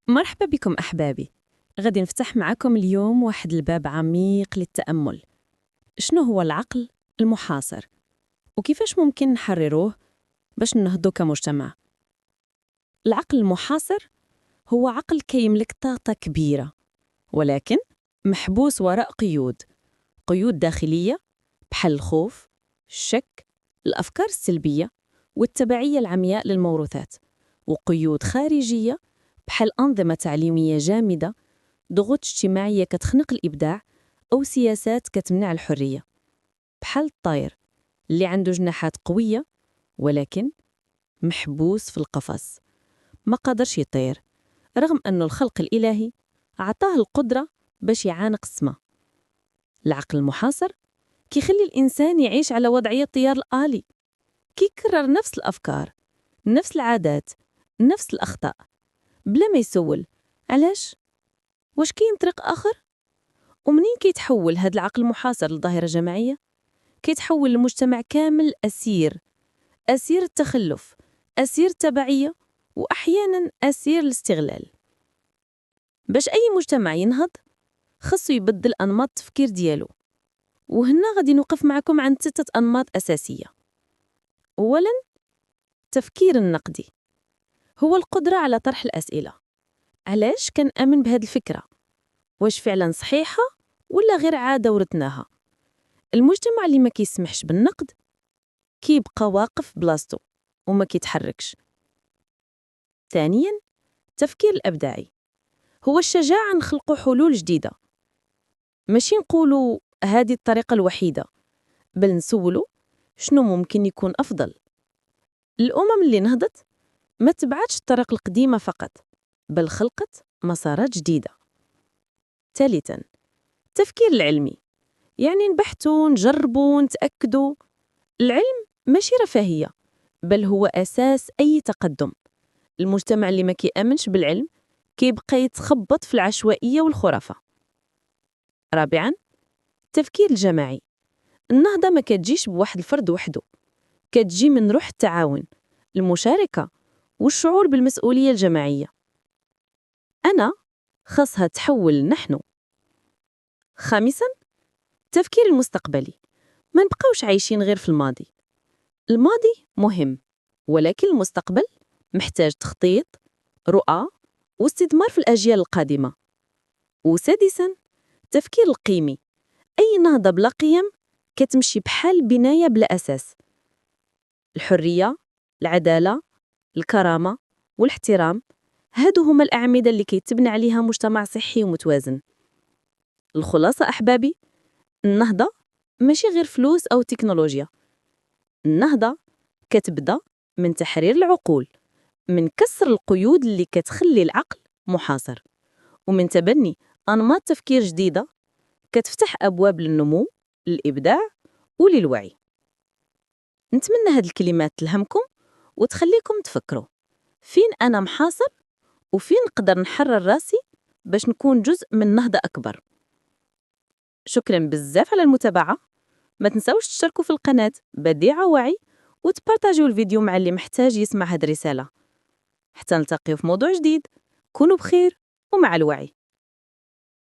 مرحبا بكم أحبابي. غادي نفتح معكم اليوم واحد الباب عميق للتأمل. شنو هو العقل المحاصر؟ وكيفاش ممكن نحرروه باش نهضو كمجتمع؟ العقل المحاصر هو عقل كيملك طاقة كبيرة، ولكن محبوس وراء قيود داخلية بحال الخوف، الشك، الأفكار السلبية والتبعية العمياء للموروثات، وقيود خارجية بحال أنظمة تعليمية جامدة، ضغوط اجتماعية كتخنق الإبداع، أو سياسات كتمنع الحرية. بحال الطير اللي عنده جناحات قوية ولكن محبوس في القفص، ما قدرش يطير رغم أن الخلق الإلهي عطاه القدرة باش يعانق السما. العقل المحاصر كيخلي الإنسان يعيش على وضعية الطيار الآلي، كيكرر نفس الأفكار، نفس العادات، نفس الأخطاء، بلا ما يسول علاش؟ واش كاين طريق آخر؟ ومنين كيتحول هاد العقل المحاصر لظاهرة جماعية، كيتحول المجتمع كامل أسير التخلف، أسير التبعية، وأحياناً أسير الاستغلال. باش أي مجتمع ينهض خصو يبدل أنماط التفكير ديالو، وهنا غادي نوقف معكم عن 6 أنماط أساسية. أولاً، التفكير النقدي هو القدرة على طرح الأسئلة. علاش كنآمن بهاد الفكرة؟ واش فعلاً صحيحة ولا غير عادة ورثناها؟ المجتمع اللي ما كيسمحش بالنقد كيبقى واقف بلاصتو وما كيتحركش. ثانياً، التفكير الإبداعي هو الشجاعة نخلقوا حلول جديدة، ماشي نقولوا هذه الطريقة الوحيدة، بل نسولوا شنو ممكن يكون أفضل. الأمم اللي نهضت ما تبعتش الطريق القديمة فقط، بل خلقت مسارات جديدة. ثالثاً، التفكير العلمي، يعني نبحثوا، نجربوا، نتأكدوا. العلم ماشي رفاهية، بل هو أساس أي تقدم. المجتمع اللي ما كيأمنش بالعلم كيبقى يتخبط في العشوائية والخرافة. رابعاً، التفكير الجماعي، النهضة ما كتجيش بواحد الفرد وحده، كتجي من روح التعاون، المشاركة، والشعور بالمسؤولية الجماعية. أنا خاصها تحول نحن. خامساً، التفكير المستقبلي، ما نبقاوش عايشين غير في الماضي. الماضي مهم، ولكن المستقبل محتاج تخطيط، رؤى، واستثمار في الأجيال القادمة. وسادساً، التفكير القيمي، أي نهضة بلا قيم كتمشي بحال بناية بلا أساس. الحرية، العدالة، الكرامة، والاحترام، هادو هما الأعمدة اللي كيتبنى عليها مجتمع صحي ومتوازن. الخلاصة أحبابي، النهضة ماشي غير فلوس أو تكنولوجيا. النهضة كتبدا من تحرير العقول، من كسر القيود اللي كتخلي العقل محاصر، ومن تبني أنماط تفكير جديدة كتفتح أبواب للنمو، للإبداع، وللوعي. نتمنى هاد الكلمات تلهمكم وتخليكم تفكروا فين أنا محاصر وفين نقدر نحرر راسي باش نكون جزء من نهضة أكبر. شكرا بزاف على المتابعة. ما تنسوش تشتركوا في القناة بديعة وعي، وتبارتاجيو الفيديو مع اللي محتاج يسمع هاد الرسالة. حتى نلتقيو في موضوع جديد. كونوا بخير ومع الوعي.